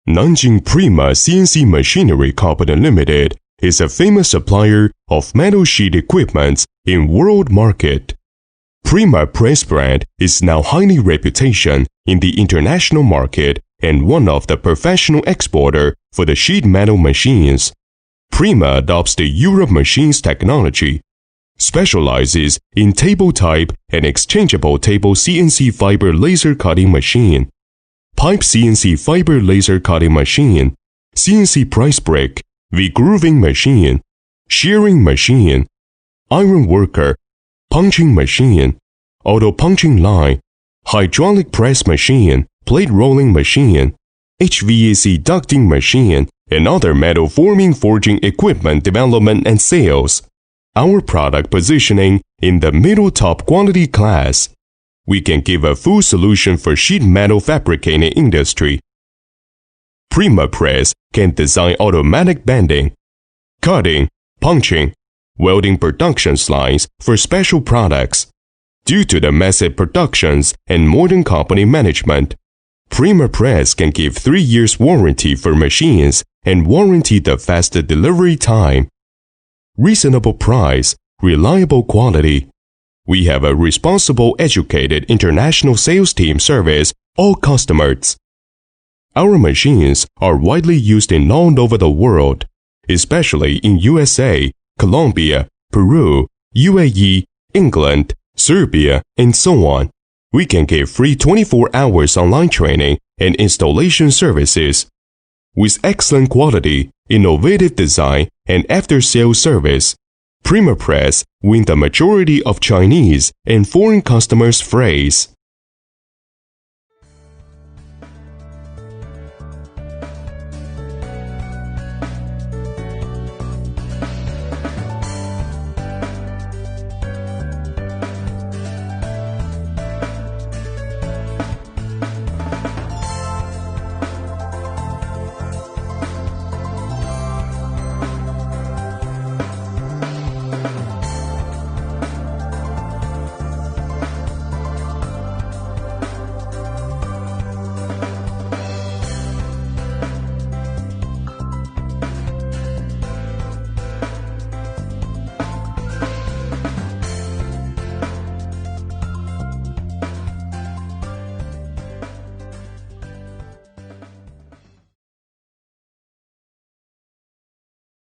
Nanjing Prima CNC Machinery Company Limited is a famous supplier of metal sheet equipment in world market. Prima press brand is now highly reputation in the international market and one of the professional exporter for the sheet metal machines. Prima adopts the Europe machines technology, specializes in table type and exchangeable table CNC fiber laser cutting machine, pipe CNC fiber laser cutting machine, CNC price break, V-grooving machine, shearing machine, iron worker, punching machine, auto punching line, hydraulic press machine, plate rolling machine, HVAC ducting machine, and other metal forming forging equipment development and sales. Our product positioning in the middle top quality class. We can give a full solution for sheet metal fabricating industry. Prima Press can design automatic bending, cutting, punching, welding production lines for special products. Due to the massive productions and modern company management, Prima Press can give 3 years warranty for machines and warranty the faster delivery time. Reasonable price, reliable quality. We have a responsible, educated international sales team service all customers. Our machines are widely used in all over the world, especially in USA, Colombia, Peru, UAE, England, Serbia, and so on. We can give free 24 hours online training and installation services. With excellent quality, innovative design, and after-sales service, Prima Press win the majority of Chinese and foreign customers' praise.